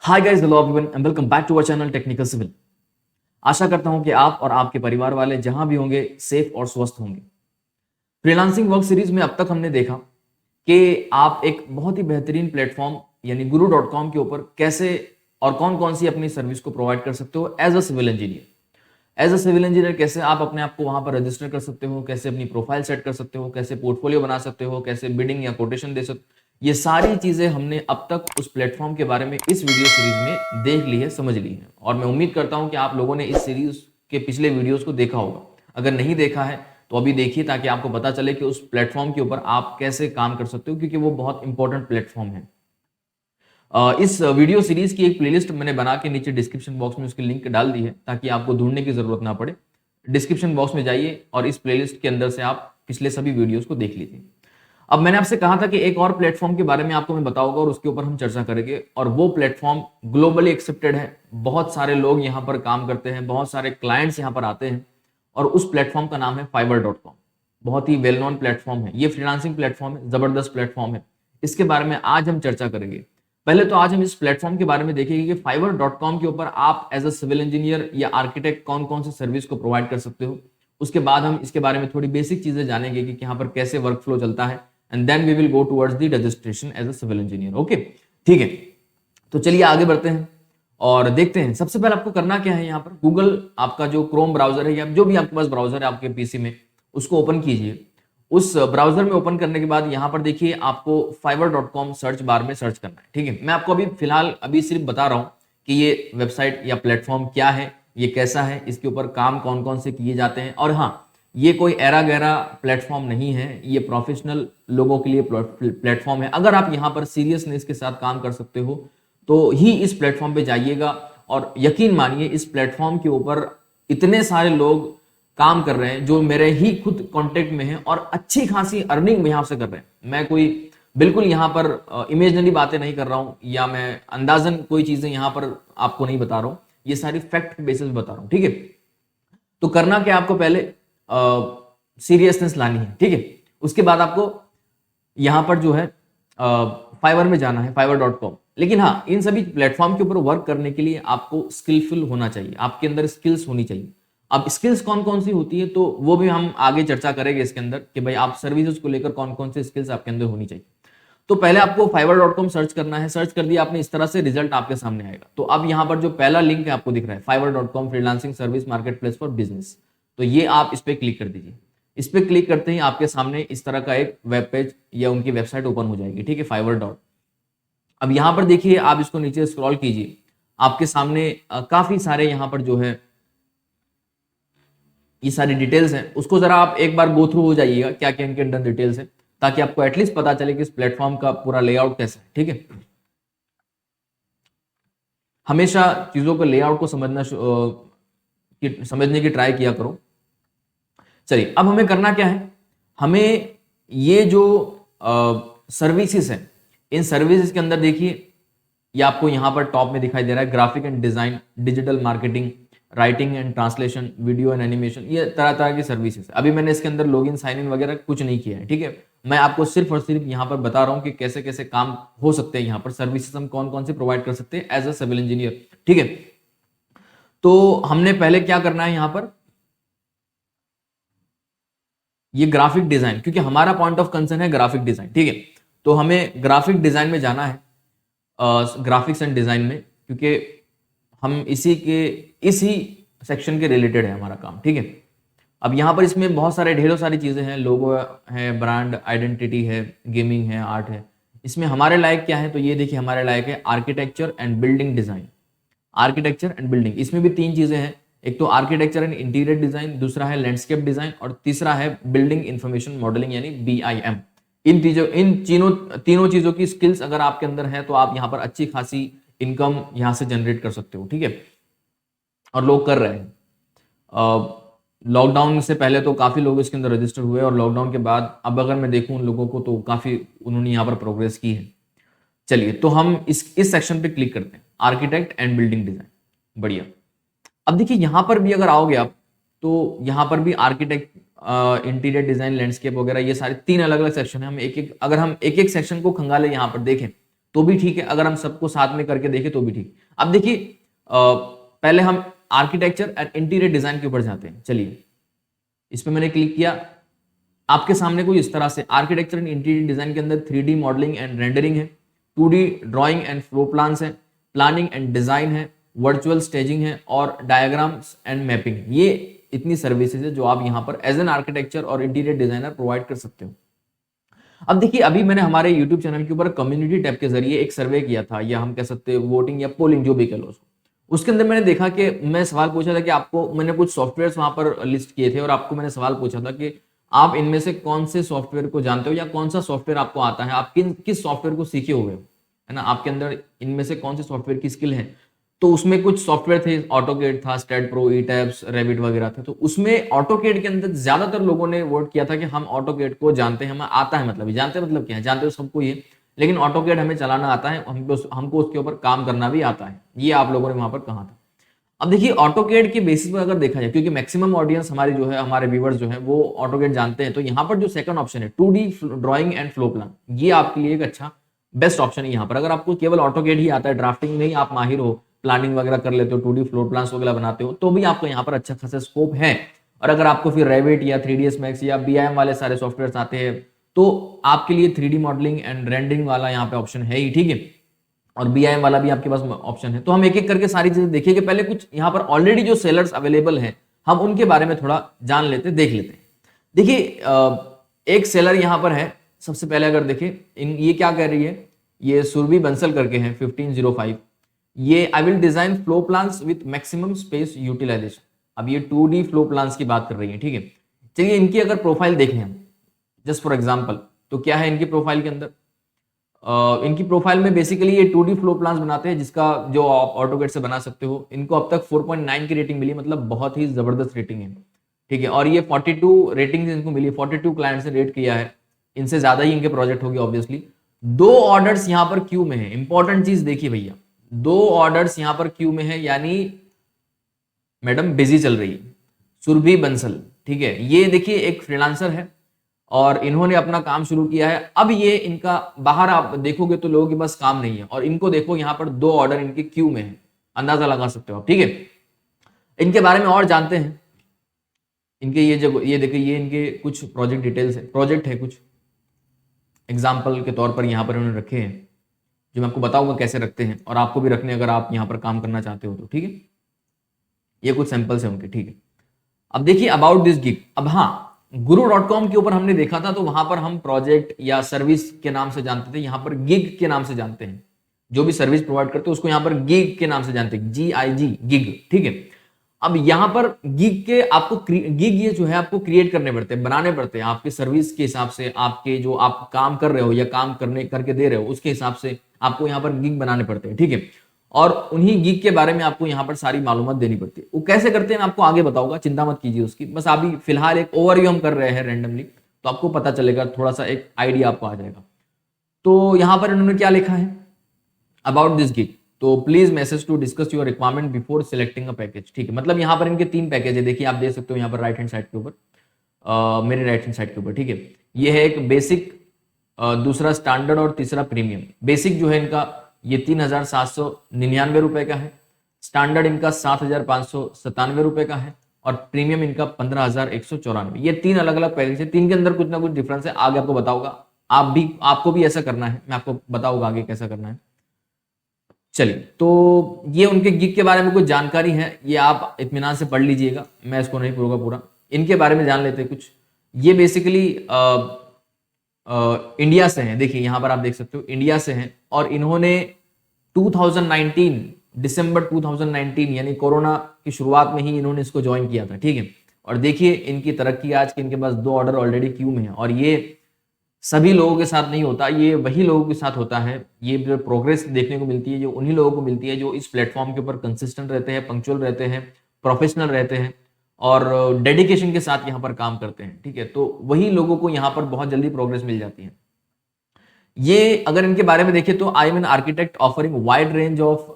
Hi guys, hello everyone and welcome back to our channel technical civil. आशा करता हूं कि आप और आपके परिवार वाले जहां भी होंगे सेफ और स्वस्थ होंगे। फ्रीलांसिंग वर्क सीरीज में अब तक हमने देखा कि आप एक बहुत ही बेहतरीन प्लेटफॉर्म यानी guru.com के ऊपर कैसे और कौन कौन सी अपनी सर्विस को प्रोवाइड कर सकते हो as a civil engineer. As a civil engineer कैसे आप अपने आप को वहां पर रजिस्टर कर सकते हो, कैसे अपनी प्रोफाइल सेट कर सकते हो, कैसे पोर्टफोलियो बना सकते हो, कैसे बिडिंग या कोटेशन दे सकते हो। ये सारी चीजें हमने अब तक उस प्लेटफॉर्म के बारे में इस वीडियो सीरीज में देख ली है, समझ ली है। और मैं उम्मीद करता हूं कि आप लोगों ने इस सीरीज के पिछले वीडियोस को देखा होगा। अगर नहीं देखा है तो अभी देखिए, ताकि आपको पता चले कि उस प्लेटफॉर्म के ऊपर आप कैसे काम कर सकते हो, क्योंकि वो बहुत इंपॉर्टेंट प्लेटफॉर्म है। इस वीडियो सीरीज की एक प्लेलिस्ट मैंने बना के नीचे डिस्क्रिप्शन बॉक्स में उसकी लिंक डाल दी है, ताकि आपको ढूंढने की जरूरत ना पड़े। डिस्क्रिप्शन बॉक्स में जाइए और इस प्लेलिस्ट के अंदर से आप पिछले सभी वीडियोस को देख लीजिए। अब मैंने आपसे कहा था कि एक और प्लेटफॉर्म के बारे में आपको मैं बताऊंगा और उसके ऊपर हम चर्चा करेंगे, और वो प्लेटफॉर्म ग्लोबली एक्सेप्टेड है। बहुत सारे लोग यहाँ पर काम करते हैं, बहुत सारे क्लाइंट्स यहाँ पर आते हैं, और उस प्लेटफॉर्म का नाम है fiverr.com। बहुत ही वेल नोन प्लेटफॉर्म है, ये फ्रीलांसिंग प्लेटफॉर्म है, जबरदस्त प्लेटफॉर्म है। इसके बारे में आज हम चर्चा करेंगे। पहले तो आज हम इस प्लेटफॉर्म के बारे में देखेंगे कि fiverr.com के ऊपर आप एज अ सिविल इंजीनियर या आर्किटेक्ट कौन कौन सी सर्विस को प्रोवाइड कर सकते हो। उसके बाद हम इसके बारे में थोड़ी बेसिक चीजें जानेंगे कि यहाँ पर कैसे वर्क फ्लो चलता है, and then we will go towards the registration as a civil engineer. Okay, ठीक है। तो चलिए आगे बढ़ते हैं और देखते हैं। सबसे पहले आपको करना क्या है, यहाँ पर गूगल, आपका जो क्रोम ब्राउजर है या जो भी आपके पास ब्राउजर है आपके पीसी में, उसको ओपन कीजिए। उस ब्राउजर में ओपन करने के बाद यहाँ पर देखिए आपको fiverr.com सर्च बार में सर्च करना है। ठीक है, मैं आपको अभी फिलहाल अभी सिर्फ बता रहा हूँ कि ये वेबसाइट या प्लेटफॉर्म क्या है, ये कैसा है, इसके ऊपर काम कौन कौन से किए जाते हैं। और हाँ, ये कोई एरा गैरा प्लेटफॉर्म नहीं है, ये प्रोफेशनल लोगों के लिए प्लेटफॉर्म है। अगर आप यहाँ पर सीरियसनेस के साथ काम कर सकते हो तो ही इस प्लेटफॉर्म पे जाइएगा, और यकीन मानिए इस प्लेटफॉर्म के ऊपर इतने सारे लोग काम कर रहे हैं जो मेरे ही खुद कांटेक्ट में हैं, और अच्छी खासी अर्निंग यहाँ से कर रहे हैं। मैं कोई बिल्कुल यहाँ पर इमेजनरी बातें नहीं कर रहा हूँ, या मैं अंदाजन कोई चीजें यहाँ पर आपको नहीं बता रहा हूँ, ये सारी फैक्ट बेसिस बता रहा हूँ। ठीक है, तो करना क्या, आपको पहले सीरियसनेस लानी है। ठीक है, उसके बाद आपको यहां पर जो है फाइवर में जाना है, fiverr.com। लेकिन हाँ, इन सभी प्लेटफॉर्म के ऊपर वर्क करने के लिए आपको स्किलफुल होना चाहिए, आपके अंदर स्किल्स होनी चाहिए। अब स्किल्स कौन कौन सी होती है तो वो भी हम आगे चर्चा करेंगे इसके अंदर, कि भाई आप सर्विसेज को लेकर कौन कौन से स्किल्स आपके अंदर होनी चाहिए। तो पहले आपको fiverr.com सर्च करना है। सर्च कर दिया आपने, इस तरह से रिजल्ट आपके सामने आएगा। तो अब यहाँ पर जो पहला लिंक है आपको दिख रहा है, fiverr.com freelancing service market place for business, तो ये आप इस पर क्लिक कर दीजिए। इस पर क्लिक करते ही आपके सामने इस तरह का एक वेब पेज या उनकी वेबसाइट ओपन हो जाएगी। ठीक है, fiverr. अब यहाँ पर देखिए, आप इसको नीचे स्क्रॉल कीजिए, आपके सामने काफी सारे यहाँ पर जो है ये सारी डिटेल्स हैं, उसको जरा आप एक बार गो थ्रू हो जाइएगा क्या क्या इनके अंदर डिटेल्स है, ताकि आपको एटलीस्ट पता चले कि इस प्लेटफॉर्म का पूरा लेआउट कैसा है। ठीक है, हमेशा चीजों को लेआउट को समझने की ट्राई किया करो। चलिए, अब हमें करना क्या है, हमें ये जो सर्विसेज हैं, इन सर्विसेज के अंदर देखिए, ये आपको यहां पर टॉप में दिखाई दे रहा है, graphic and design, digital marketing, writing and translation, video and animation, ये तरह तरह की सर्विसेज। अभी मैंने इसके अंदर लॉगिन साइन इन वगैरह कुछ नहीं किया है। ठीक है, मैं आपको सिर्फ और सिर्फ यहाँ पर बता रहा हूँ कि कैसे कैसे काम हो सकते हैं, यहाँ पर सर्विसेज हम कौन कौन से प्रोवाइड कर सकते हैं एज अ सिविल इंजीनियर। ठीक है, तो हमने पहले क्या करना है, यहाँ पर ये ग्राफिक डिजाइन, क्योंकि हमारा पॉइंट ऑफ कंसर्न है ग्राफिक डिजाइन। ठीक है, तो हमें ग्राफिक डिजाइन में जाना है, ग्राफिक्स एंड डिजाइन में, क्योंकि हम इसी सेक्शन के रिलेटेड है हमारा काम। ठीक है, अब यहाँ पर इसमें बहुत सारे ढेरों सारी चीजें हैं, लोगो है, ब्रांड आइडेंटिटी है, गेमिंग है, आर्ट है। इसमें हमारे लायक क्या है, तो ये देखिए हमारे लायक है architecture and building design. Architecture and building, इसमें भी तीन चीजें हैं, एक तो आर्किटेक्चर एंड इंटीरियर डिजाइन, दूसरा है लैंडस्केप डिजाइन, और तीसरा है बिल्डिंग इंफॉर्मेशन मॉडलिंग यानी BIM। तीनों चीजों की स्किल्स अगर आपके अंदर है तो आप यहाँ पर अच्छी खासी इनकम यहाँ से जनरेट कर सकते हो। ठीक है, और लोग कर रहे हैं। लॉकडाउन से पहले तो काफी लोग इसके अंदर रजिस्टर हुए, और लॉकडाउन के बाद अब अगर मैं देखूं उन लोगों को तो काफी उन्होंने यहाँ पर प्रोग्रेस की है। चलिए, तो हम इस सेक्शन पे क्लिक करते हैं, आर्किटेक्ट एंड बिल्डिंग डिजाइन। बढ़िया। अब देखिए यहां पर भी अगर आओगे आप, तो यहां पर भी आर्किटेक्ट, इंटीरियर डिजाइन, लैंडस्केप वगैरह, ये सारे तीन अलग अलग सेक्शन है। हम एक एक सेक्शन को खंगाले यहाँ पर देखें तो भी ठीक है, अगर हम सबको साथ में करके देखें तो भी ठीक। अब देखिए पहले हम आर्किटेक्चर एंड इंटीरियर डिजाइन के ऊपर जाते हैं। चलिए इस पर मैंने क्लिक किया, आपके सामने कोई इस तरह से आर्किटेक्चर एंड इंटीरियर डिजाइन के अंदर 3D मॉडलिंग एंड रेंडरिंग है, 2D drawing and flow plans है, प्लानिंग एंड डिजाइन है, वर्चुअल स्टेजिंग है और डायग्राम्स एंड मैपिंग। ये इतनी सर्विसेज है जो आप यहाँ पर एज एन आर्किटेक्चर और इंटीरियर डिजाइनर प्रोवाइड कर सकते हो। अब देखिए अभी मैंने हमारे यूट्यूब चैनल के ऊपर कम्युनिटी टैब के जरिए एक सर्वे किया था, या हम कह सकते हैं वोटिंग या पोलिंग, जो भी कह लो उसको। उसके अंदर मैंने देखा कि मैं सवाल पूछा था कि आपको, मैंने कुछ सॉफ्टवेयर वहां पर लिस्ट किए थे और आपको मैंने सवाल पूछा था कि आप इनमें से कौन से सॉफ्टवेयर को जानते हो या कौन सा सॉफ्टवेयर आपको आता है, आप किस सॉफ्टवेयर को सीखे हुए हो, है ना, आपके अंदर इनमें से कौन से सॉफ्टवेयर की स्किल है। तो उसमें कुछ सॉफ्टवेयर थे, ऑटोकेड था, स्टेड प्रो, ईटैब्स, रेविट वगैरह थे। तो उसमें ऑटोकेड के अंदर ज्यादातर लोगों ने वोट किया था कि हम ऑटोकेड को जानते हैं, हमें आता है। मतलब जानते हैं मतलब क्या है, जानते हो सबको ये, लेकिन ऑटोकेड हमें चलाना आता है, हमको उसके ऊपर काम करना भी आता है, ये आप लोगों ने वहां पर कहा था। अब देखिए ऑटोकेड के बेसिस पर अगर देखा जाए, क्योंकि मैक्सिमम ऑडियंस हमारी जो है, हमारे व्यूवर्स जो है वो ऑटोकेड जानते हैं, तो यहाँ पर जो सेकंड ऑप्शन है 2D drawing and flow plan, ये आपके लिए एक अच्छा बेस्ट ऑप्शन है। यहाँ पर अगर आपको केवल ऑटोकेड ही आता है, ड्राफ्टिंग में ही आप माहिर हो, प्लानिंग वगैरह कर लेते हो, 2D फ्लोर प्लान्स वगैरह बनाते हो, तो भी आपको यहाँ पर अच्छा खासा स्कोप है। और अगर आपको फिर रेविट या 3ds मैक्स या BIM वाले सारे सॉफ्टवेयर आते हैं, तो आपके लिए 3D मॉडलिंग एंड रेंडरिंग वाला यहाँ पे ऑप्शन है ही, ठीक है, और BIM वाला भी आपके पास ऑप्शन है। तो हम एक एक करके सारी चीजें देखेंगे। पहले कुछ यहाँ पर ऑलरेडी जो सेलर्स अवेलेबल हैं, हम उनके बारे में थोड़ा जान लेते, देख लेते हैं। देखिए एक सेलर यहाँ पर है, सबसे पहले अगर देखें ये क्या कह रही है, ये सुरभि बंसल करके है 1505। ये I will design flow plans with maximum space utilisation. अब ये 2D फ्लो प्लान्स की बात कर रही है, ठीक है। चलिए इनकी अगर प्रोफाइल देख लें हम जस्ट फॉर एग्जांपल, तो क्या है इनकी प्रोफाइल के अंदर, इनकी प्रोफाइल में बेसिकली ये 2D फ्लो प्लान्स बनाते हैं, जिसका जो आप ऑटोकेड से बना सकते हो। इनको अब तक 4.9 की रेटिंग मिली, मतलब बहुत ही जबरदस्त रेटिंग है, ठीक है। और ये 42 रेटिंग इनको मिली, 42 क्लाइंट्स ने रेट किया है, इनसे ज्यादा ही इनके प्रोजेक्ट होगी ऑब्वियसली। 2 ऑर्डर्स यहां पर क्यू में है, इंपॉर्टेंट चीज देखिए भैया, 2 ऑर्डर्स यहां पर क्यू में है, यानी मैडम बिजी चल रही है। सुरभि बंसल, ठीक है, ये देखिए एक फ्रीलांसर है और इन्होंने अपना काम शुरू किया है। अब ये इनका बाहर आप देखोगे तो लोगों के पास काम नहीं है, और इनको देखो यहाँ पर 2 ऑर्डर इनके क्यू में है, अंदाजा लगा सकते हो आप, ठीक है। इनके बारे में और जानते हैं, इनके ये जब ये देखिए ये इनके कुछ प्रोजेक्ट डिटेल्स है, प्रोजेक्ट है कुछ एग्जाम्पल के तौर पर यहाँ पर इन्होंने रखे हैं, जो मैं आपको बताऊंगा कैसे रखते हैं, और आपको भी रखने अगर आप यहाँ पर काम करना चाहते हो तो, ठीक है। ये कुछ सैंपल्स है उनके, ठीक है। अब देखिए अबाउट दिस गिग, अब हाँ guru.com के ऊपर हमने देखा था, तो वहां पर हम प्रोजेक्ट या सर्विस के नाम से जानते थे, यहां पर गिग के नाम से जानते हैं। जो भी सर्विस प्रोवाइड करते हैं उसको यहां पर गिग के नाम से जानते हैं, GIG गिग, ठीक है। अब यहां पर गिग के आपको गिग ये जो है आपको क्रिएट करने पड़ते हैं, बनाने पड़ते हैं आपके सर्विस के हिसाब से, आपके जो आप काम कर रहे हो या काम करके दे रहे हो उसके हिसाब से आपको यहाँ पर गिग बनाने पड़ते हैं, ठीक है। और उन्हीं गिग के बारे में आपको यहाँ पर सारी मालूमात देनी पड़ती है। वो कैसे करते हैं मैं आपको आगे बताऊंगा, चिंता मत कीजिए उसकी, बस अभी फिलहाल एक ओवरव्यू हम कर रहे हैं रैंडमली, तो आपको पता चलेगा, थोड़ा सा एक आइडिया आपको आ जाएगा। तो यहाँ पर इन्होंने क्या लिखा है अबाउट दिस गिग, तो please message to discuss your requirement before selecting a package, ठीक है। मतलब यहाँ पर इनके 3 पैकेज है, देखिए आप देख सकते हो यहाँ पर राइट हैंड साइड के ऊपर, मेरे राइट हैंड साइड के ऊपर, ठीक है। ये है एक बेसिक, दूसरा स्टैंडर्ड और तीसरा प्रीमियम। बेसिक जो है इनका ये 3,799 रुपए का है, स्टैंडर्ड इनका 7,597 रुपए का है, और प्रीमियम इनका 15,194। ये 3 अलग अलग पैकेज है, 3 के अंदर कुछ ना कुछ डिफरेंस है, आगे आपको बताऊंगा। आपको भी ऐसा करना है, मैं आपको बताऊंगा आगे कैसा करना है। चलिए तो ये उनके गिग के बारे में कुछ जानकारी है, ये आप इत्मीनान से पढ़ लीजिएगा, मैं इसको नहीं पूरा पूरा। इनके बारे में जान लेते हैं कुछ। ये बेसिकली इंडिया से हैं, देखिए यहाँ पर आप देख सकते हो इंडिया से हैं, और इन्होंने 2019 दिसंबर 2019 यानी कोरोना की शुरुआत में ही इन्होंने इसको ज्वाइन किया था, ठीक है। और देखिए इनकी तरक्की आज के, इनके पास 2 ऑर्डर ऑलरेडी क्यू में है, और ये सभी लोगों के साथ नहीं होता, ये वही लोगों के साथ होता है। ये जो प्रोग्रेस देखने को मिलती है, जो उन्हीं लोगों को मिलती है जो इस प्लेटफॉर्म के ऊपर कंसिस्टेंट रहते हैं, पंक्चुअल रहते हैं, प्रोफेशनल रहते हैं और डेडिकेशन के साथ यहाँ पर काम करते हैं, ठीक है। तो वही लोगों को यहाँ पर बहुत जल्दी प्रोग्रेस मिल जाती है। ये अगर इनके बारे में देखें तो I am an architect offering wide range of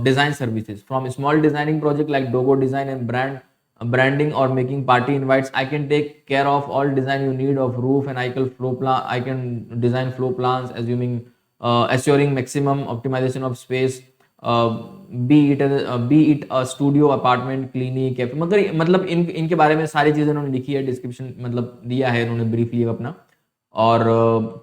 design services from small designing project like logo design and branding or making party invites. I can take care of all design you need of roof, and I can design flow plans assuming assuring maximum optimisation of space, be it a studio, apartment, clinic, cafe, मगर मतलब इनके बारे में सारी चीज़ें उन्होंने लिखी है, डिस्क्रिप्शन मतलब दिया है उन्होंने ब्रीफली अपना। और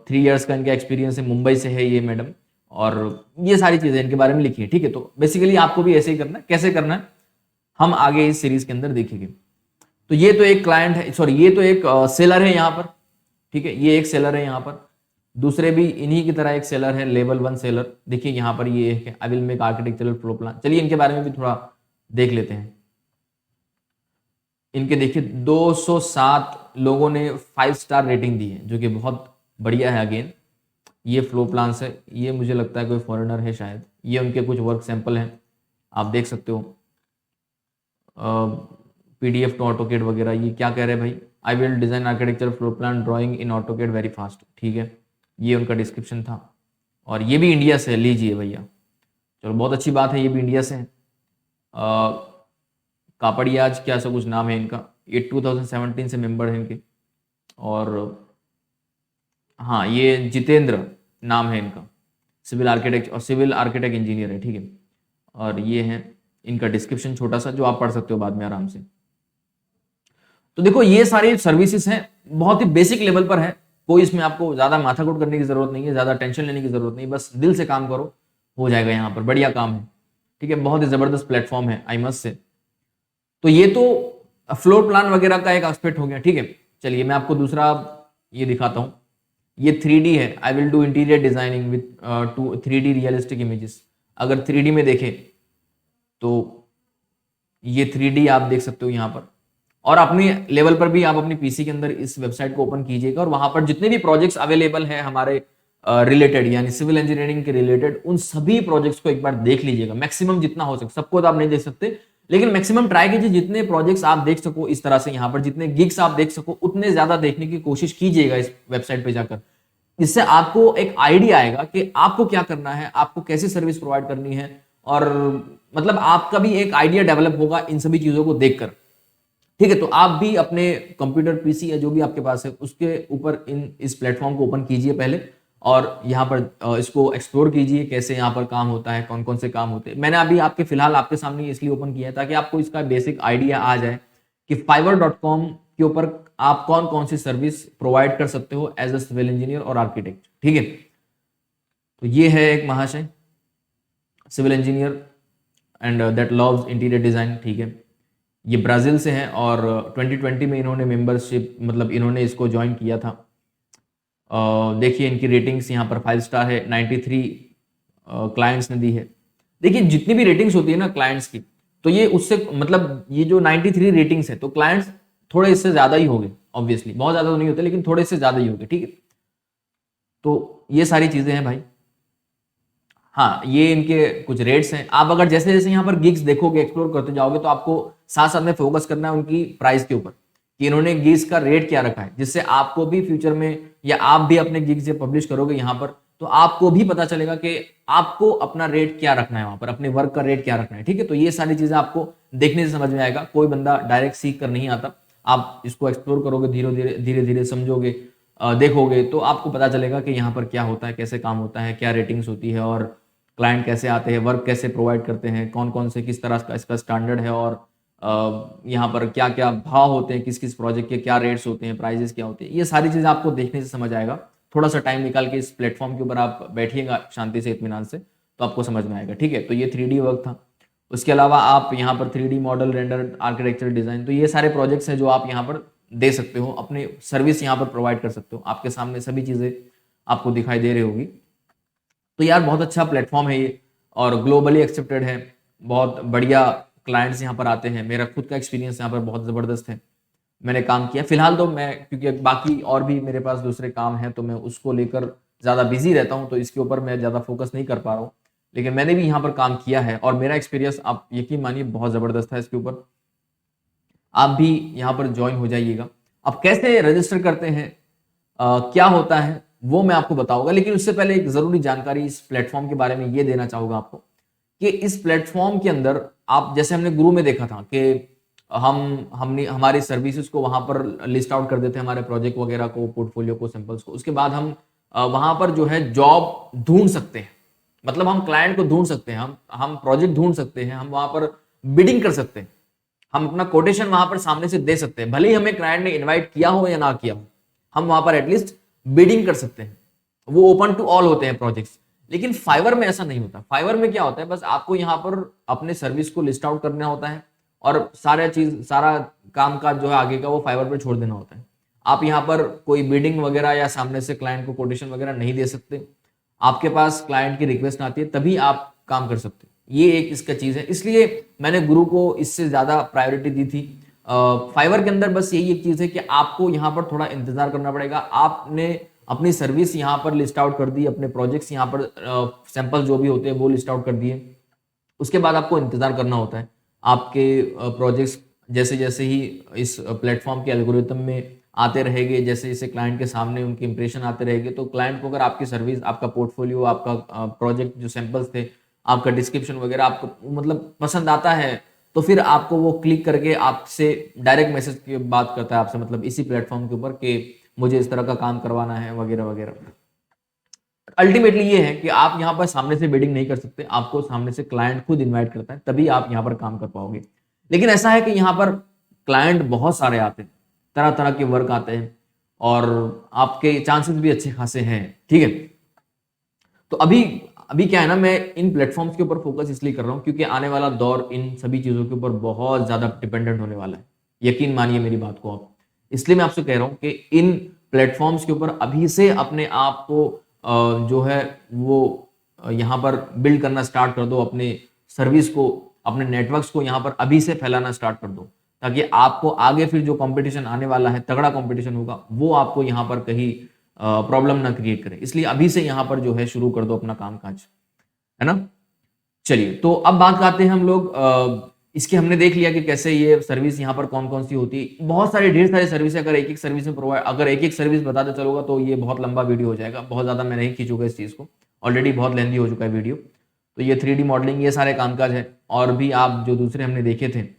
3 इयर्स का इनका एक्सपीरियंस है, मुंबई से है ये मैडम, और ये सारी चीज़ें इनके बारे में लिखी है। ठीक है, तो बेसिकली आपको भी ऐसे ही करना है। कैसे करना है हम आगे इस सीरीज के अंदर देखेंगे। तो ये तो एक क्लाइंट है, सॉरी ये तो एक सेलर है यहाँ पर। ठीक है, ये एक सेलर है यहाँ पर। दूसरे भी इन्हीं की तरह एक सेलर है, लेवल 1 सेलर। देखिए यहाँ पर ये है, I will make architectural flow plan. चलिए इनके बारे में भी थोड़ा देख लेते हैं। इनके देखिए 207 लोगों ने 5 स्टार रेटिंग दी है, जो कि बहुत बढ़िया है। अगेन ये फ्लो प्लान्स है, ये मुझे लगता है कोई फॉरेनर है शायद। ये उनके कुछ वर्क सैंपल हैं, आप देख सकते हो। PDF टू ऑटोकेड वगैरह। ये क्या कह रहे हैं भाई, I will design architecture floor plan drawing in AutoCAD very fast. ठीक है, ये उनका डिस्क्रिप्शन था। और ये भी इंडिया से है, लीजिए भैया, चलो बहुत अच्छी बात है, ये भी इंडिया से है। कापड़ियाज क्या ऐसा कुछ नाम है इनका, ये 2017 से मेंबर है इनके। और हाँ, ये जितेंद्र नाम है इनका, सिविल आर्किटेक्ट और सिविल आर्किटेक्ट इंजीनियर है। ठीक है, और ये है इनका डिस्क्रिप्शन छोटा सा, जो आप पढ़ सकते हो बाद में आराम से। तो देखो ये सारी सर्विसेज हैं, बहुत ही बेसिक लेवल पर है, कोई इसमें आपको ज्यादा माथाकूट करने की जरूरत नहीं है, ज्यादा टेंशन लेने की जरूरत नहीं, बस दिल से काम करो, हो जाएगा। यहाँ पर बढ़िया काम है। ठीक है, बहुत ही जबरदस्त प्लेटफॉर्म है, आई मस्ट से। तो ये तो फ्लोर प्लान वगैरह का एक एस्पेक्ट हो गया। ठीक है, चलिए मैं आपको दूसरा ये दिखाता हूँ। ये 3D है, I will do interior designing with 3D realistic images. अगर 3D में देखें तो ये 3D आप देख सकते हो यहाँ पर। और अपने लेवल पर भी आप अपनी पीसी के अंदर इस वेबसाइट को ओपन कीजिएगा, और वहां पर जितने भी प्रोजेक्ट्स अवेलेबल हैं हमारे रिलेटेड, यानी सिविल इंजीनियरिंग के रिलेटेड, उन सभी प्रोजेक्ट्स को एक बार देख लीजिएगा, मैक्सिमम जितना हो सके। सबको तो आप नहीं देख सकते, लेकिन मैक्सिमम ट्राई कीजिए जितने प्रोजेक्ट्स आप देख सको इस तरह से, यहाँ पर जितने गिग्स आप देख सको उतने ज्यादा देखने की कोशिश कीजिएगा इस वेबसाइट पे जाकर। इससे आपको एक आइडिया आएगा कि आपको क्या करना है, आपको कैसी सर्विस प्रोवाइड करनी है, और मतलब आपका भी एक आइडिया डेवलप होगा इन सभी चीजों को देखकर। ठीक है, तो आप भी अपने कंप्यूटर पीसी या जो भी आपके पास है उसके ऊपर इस प्लेटफॉर्म को ओपन कीजिए पहले, और यहाँ पर इसको एक्सप्लोर कीजिए कैसे यहाँ पर काम होता है, कौन कौन से काम होते हैं। मैंने अभी फिलहाल आपके सामने इसलिए ओपन किया है ताकि आपको इसका बेसिक आइडिया आ जाए कि fiverr.com के ऊपर आप कौन कौन सी सर्विस प्रोवाइड कर सकते हो एज अ सिविल इंजीनियर और आर्किटेक्ट। ठीक है, तो ये है एक महाशय, civil engineer and that loves interior design. ठीक है, ये ब्राजील से हैं, और 2020 में इन्होंने मेंबरशिप, मतलब इन्होंने इसको ज्वाइन किया था। देखिए इनकी रेटिंग्स यहाँ पर 5 स्टार है, 93 क्लाइंट्स ने दी है। देखिए जितनी भी रेटिंग्स होती है ना क्लाइंट्स की, तो ये उससे मतलब ये जो 93 रेटिंग्स है, तो क्लाइंट्स थोड़े इससे ज्यादा ही होंगे, ऑब्वियसली बहुत ज्यादा तो नहीं होते, लेकिन थोड़े इससे ज्यादा ही होंगे। ठीक है, तो ये सारी चीजें हैं भाई। हाँ, ये इनके कुछ रेट्स हैं। आप अगर जैसे जैसे यहाँ पर गिग्स देखोगे, एक्सप्लोर करते जाओगे, तो आपको साथ साथ में फोकस करना है उनकी प्राइस के ऊपर कि इन्होंने गिग्स का रेट क्या रखा है, जिससे आपको भी फ्यूचर में, या आप भी अपने गिग्स जब पब्लिश करोगे यहाँ पर, तो आपको भी पता चलेगा कि आपको अपना रेट क्या रखना है वहां पर, अपने वर्क का रेट क्या रखना है। ठीक है, तो ये सारी चीजें आपको देखने से समझ में आएगा। कोई बंदा डायरेक्ट सीख कर नहीं आता, आप इसको एक्सप्लोर करोगे, धीरे धीरे समझोगे, देखोगे, तो आपको पता चलेगा कि यहाँ पर क्या होता है, कैसे काम होता है, क्या रेटिंग्स होती है, और क्लाइंट कैसे आते हैं, वर्क कैसे प्रोवाइड करते हैं, कौन कौन से किस तरह का इसका स्टैंडर्ड है, और यहाँ पर क्या क्या भाव होते हैं, किस किस प्रोजेक्ट के क्या रेट्स होते हैं, प्राइजेस क्या होते हैं। ये सारी चीज़ें आपको देखने से समझ आएगा। थोड़ा सा टाइम निकाल के इस प्लेटफॉर्म के ऊपर आप बैठिएगा शांति से, इत्मीनान से, तो आपको समझ में आएगा। ठीक है, तो ये 3D वर्क था। उसके अलावा आप यहाँ पर 3D model, render, architecture design, तो ये सारे प्रोजेक्ट्स हैं जो आप यहाँ पर दे सकते हो, अपनी सर्विस यहाँ पर प्रोवाइड कर सकते हो। आपके सामने सभी चीज़ें आपको दिखाई दे रही होगी। तो यार बहुत अच्छा प्लेटफॉर्म है ये, और ग्लोबली एक्सेप्टेड है, बहुत बढ़िया क्लाइंट्स यहाँ पर आते हैं। मेरा खुद का एक्सपीरियंस यहाँ पर बहुत ज़बरदस्त है, मैंने काम किया। फिलहाल तो मैं, क्योंकि बाकी और भी मेरे पास दूसरे काम हैं, तो मैं उसको लेकर ज़्यादा बिजी रहता हूँ, तो इसके ऊपर मैं ज़्यादा फोकस नहीं कर पा रहा हूँ, लेकिन मैंने भी यहाँ पर काम किया है, और मेरा एक्सपीरियंस आप यकीन मानिए बहुत ज़बरदस्त है इसके ऊपर। आप भी यहाँ पर ज्वाइन हो जाइएगा। अब कैसे रजिस्टर करते हैं, क्या होता है, वो मैं आपको बताऊंगा, लेकिन उससे पहले एक जरूरी जानकारी इस प्लेटफॉर्म के बारे में ये देना चाहूंगा आपको कि इस प्लेटफॉर्म के अंदर आप, जैसे हमने गुरु में देखा था कि हमने हमारी सर्विसेज को वहां पर लिस्ट आउट कर देते हैं, हमारे प्रोजेक्ट वगैरह को, पोर्टफोलियो को, सैंपल्स को। उसके बाद हम वहां पर जो है जॉब ढूंढ सकते हैं। मतलब हम क्लाइंट को ढूंढ सकते हैं, हम प्रोजेक्ट ढूंढ सकते हैं, हम वहां पर बिडिंग कर सकते हैं, हम अपना कोटेशन वहां पर सामने से दे सकते हैं, भले ही हमें क्लाइंट ने इनवाइट किया हो या ना किया हो, हम वहां पर एटलीस्ट बिडिंग कर सकते हैं। वो ओपन टू ऑल होते हैं प्रोजेक्ट्स। लेकिन फाइवर में ऐसा नहीं होता। फाइवर में क्या होता है, बस आपको यहाँ पर अपने सर्विस को लिस्ट आउट करना होता है और सारा काम का जो है आगे का वो फाइवर पे छोड़ देना होता है। आप यहाँ पर कोई बिडिंग वगैरह या सामने से क्लाइंट को कोटेशन वगैरह नहीं दे सकते। आपके पास क्लाइंट की रिक्वेस्ट आती है तभी आप काम कर सकते हो। ये एक इसका चीज है, इसलिए मैंने गुरु को इससे ज्यादा प्रायोरिटी दी थी। फाइवर के अंदर बस यही एक चीज है कि आपको यहाँ पर थोड़ा इंतजार करना पड़ेगा। आपने अपनी सर्विस यहाँ पर लिस्ट आउट कर दी, अपने प्रोजेक्ट्स यहाँ पर सैंपल जो भी होते हैं वो लिस्ट आउट कर दिए, उसके बाद आपको इंतजार करना होता है। आपके प्रोजेक्ट्स जैसे जैसे ही इस प्लेटफॉर्म के एल्गोरिथम में आते रहेंगे, जैसे जैसे क्लाइंट के सामने उनके इंप्रेशन आते रहेंगे, तो क्लाइंट को अगर आपकी सर्विस, आपका पोर्टफोलियो, आपका प्रोजेक्ट जो सैंपल्स थे, आपका डिस्क्रिप्शन वगैरह आपको मतलब पसंद आता है, तो फिर आपको वो क्लिक करके आपसे डायरेक्ट मैसेज की बात करता है आपसे, मतलब इसी प्लेटफॉर्म के ऊपर कि मुझे इस तरह का काम करवाना है वगैरह वगैरह। अल्टीमेटली ये है कि आप यहाँ पर सामने से बिडिंग नहीं कर सकते, आपको सामने से क्लाइंट खुद इनवाइट करता है, तभी आप यहाँ पर काम कर पाओगे। लेकिन ऐसा है कि यहाँ पर क्लाइंट बहुत सारे आते हैं, तरह तरह के वर्क आते हैं और आपके चांसेस भी अच्छे खासे हैं। ठीक है, तो अभी अभी क्या है ना, मैं इन प्लेटफॉर्म्स के ऊपर फोकस इसलिए कर रहा हूँ क्योंकि आने वाला दौर इन सभी चीजों के ऊपर बहुत ज्यादा डिपेंडेंट होने वाला है। यकीन मानिए मेरी बात को आप। इसलिए मैं आपसे कह रहा हूँ कि इन प्लेटफॉर्म्स के ऊपर अभी से अपने आप को जो है वो यहाँ पर बिल्ड करना स्टार्ट कर दो, अपने सर्विस को, अपने नेटवर्क्स को यहाँ पर अभी से फैलाना स्टार्ट कर दो, ताकि आपको आगे फिर जो कंपटीशन आने वाला है, तगड़ा कंपटीशन होगा, वो आपको यहाँ पर कहीं प्रॉब्लम ना क्रिएट करे। इसलिए अभी से यहाँ पर जो है शुरू कर दो अपना काम काज, है ना। चलिए, तो अब बात करते हैं हम लोग इसके। हमने देख लिया कि कैसे ये सर्विस यहाँ पर कौन कौन सी होती है। बहुत सारी ढेर सारी सर्विस है। अगर एक एक सर्विस में प्रोवाइड, अगर एक एक सर्विस बताते चलोगा तो ये बहुत लंबा वीडियो हो जाएगा। बहुत ज्यादा मैं नहीं खींचूंगा इस चीज को, ऑलरेडी बहुत लेंदी हो चुका है वीडियो। तो ये 3D मॉडलिंग, ये सारे कामकाज है। और भी आप जो दूसरे हमने देखे थे,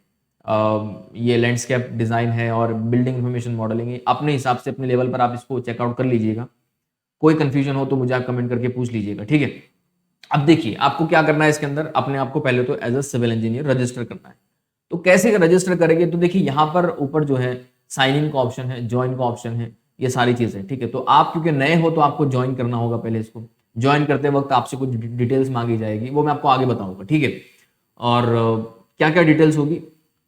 ये लैंडस्केप डिजाइन है और बिल्डिंग इंफॉर्मेशन मॉडलिंग है, अपने हिसाब से अपने लेवल पर आप इसको चेकआउट कर लीजिएगा। कोई कंफ्यूजन हो तो मुझे आप कमेंट करके पूछ लीजिएगा, ठीक है। अब देखिए आपको क्या करना है इसके अंदर, अपने आप को पहले तो as a civil engineer register करना है। तो कैसे रजिस्टर करेंगे, तो देखिए यहाँ पर ऊपर जो है साइन इन का ऑप्शन है, ज्वाइन का ऑप्शन है, ये सारी चीजें, ठीक है। तो आप क्योंकि नए हो तो आपको ज्वाइन करना होगा। पहले इसको ज्वाइन करते वक्त आपसे कुछ डिटेल्स मांगी जाएगी, वो मैं आपको आगे बताऊंगा, ठीक है। और क्या क्या डिटेल्स होगी,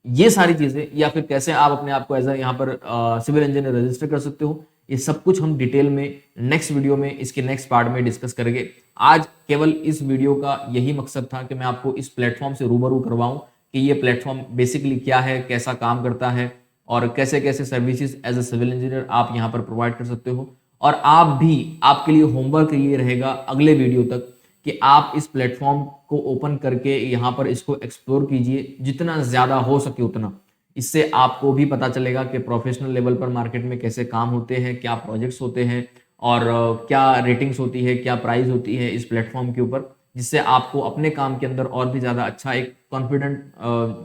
ये सारी चीजें, या फिर कैसे आप अपने आप को एज यहाँ पर सिविल इंजीनियर रजिस्टर कर सकते हो, ये सब कुछ हम डिटेल में नेक्स्ट वीडियो में, इसके नेक्स्ट पार्ट में डिस्कस करेंगे। आज केवल इस वीडियो का यही मकसद था कि मैं आपको इस प्लेटफॉर्म से रूबरू करवाऊं कि ये प्लेटफॉर्म बेसिकली क्या है, कैसा काम करता है और कैसे कैसे services as a civil engineer आप यहाँ पर प्रोवाइड कर सकते हो। और आप भी, आपके लिए होमवर्क ये रहेगा अगले वीडियो तक कि आप इस प्लेटफॉर्म को ओपन करके यहाँ पर इसको एक्सप्लोर कीजिए जितना ज्यादा हो सके उतना। इससे आपको भी पता चलेगा कि प्रोफेशनल लेवल पर मार्केट में कैसे काम होते हैं, क्या प्रोजेक्ट्स होते हैं और क्या रेटिंग्स होती है, क्या प्राइस होती है इस प्लेटफॉर्म के ऊपर, जिससे आपको अपने काम के अंदर और भी ज़्यादा अच्छा एक कॉन्फिडेंट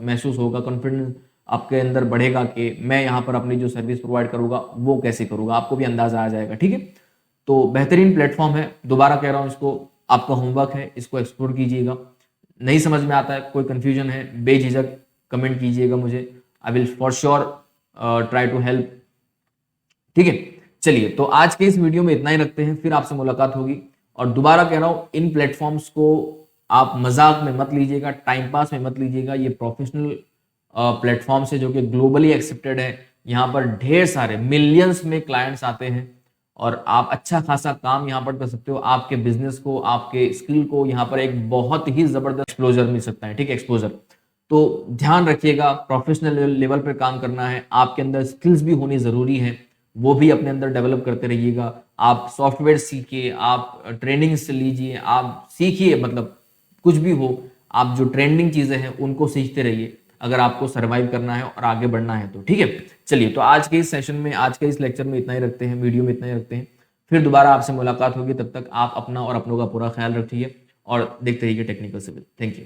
महसूस होगा, कॉन्फिडेंस आपके अंदर बढ़ेगा कि मैं यहाँ पर अपनी जो सर्विस प्रोवाइड करूँगा वो कैसे करूँगा, आपको भी अंदाजा आ जाएगा, ठीक है। तो बेहतरीन प्लेटफॉर्म है, दोबारा कह रहा हूँ, इसको आपका होमवर्क है, इसको एक्सप्लोर कीजिएगा। नहीं समझ में आता है, कोई कंफ्यूजन है, बेझिझक कमेंट कीजिएगा मुझे, I will for sure try to help, ठीक है। चलिए, तो आज के इस वीडियो में इतना ही रखते हैं, फिर आपसे मुलाकात होगी। और दोबारा कह रहा हूं, इन प्लेटफॉर्म्स को आप मजाक में मत लीजिएगा, टाइम पास में मत लीजिएगा। ये प्रोफेशनल प्लेटफॉर्म्स है जो कि ग्लोबली एक्सेप्टेड है। यहाँ पर ढेर सारे मिलियंस में क्लाइंट्स आते हैं और आप अच्छा खासा काम यहाँ पर कर सकते हो। आपके बिजनेस को, आपके स्किल को यहाँ पर एक बहुत ही जबरदस्त एक्सप्लोजर मिल सकता है, ठीक है, एक्सपोजर। तो ध्यान रखिएगा, प्रोफेशनल लेवल पर काम करना है, आपके अंदर स्किल्स भी होनी जरूरी है, वो भी अपने अंदर डेवलप करते रहिएगा। आप सॉफ्टवेयर सीखिए, आप ट्रेनिंग से लीजिए, आप सीखिए, मतलब कुछ भी हो, आप जो ट्रेंडिंग चीजें हैं उनको सीखते रहिए अगर आपको सरवाइव करना है और आगे बढ़ना है तो, ठीक है। चलिए, तो आज के इस सेशन में, आज के इस लेक्चर में इतना ही रखते हैं, वीडियो में इतना ही रखते हैं। फिर दोबारा आपसे मुलाकात होगी, तब तक आप अपना और अपनों का पूरा ख्याल रखिए और देखते रहिए टेक्निकल सिविल। Thank you.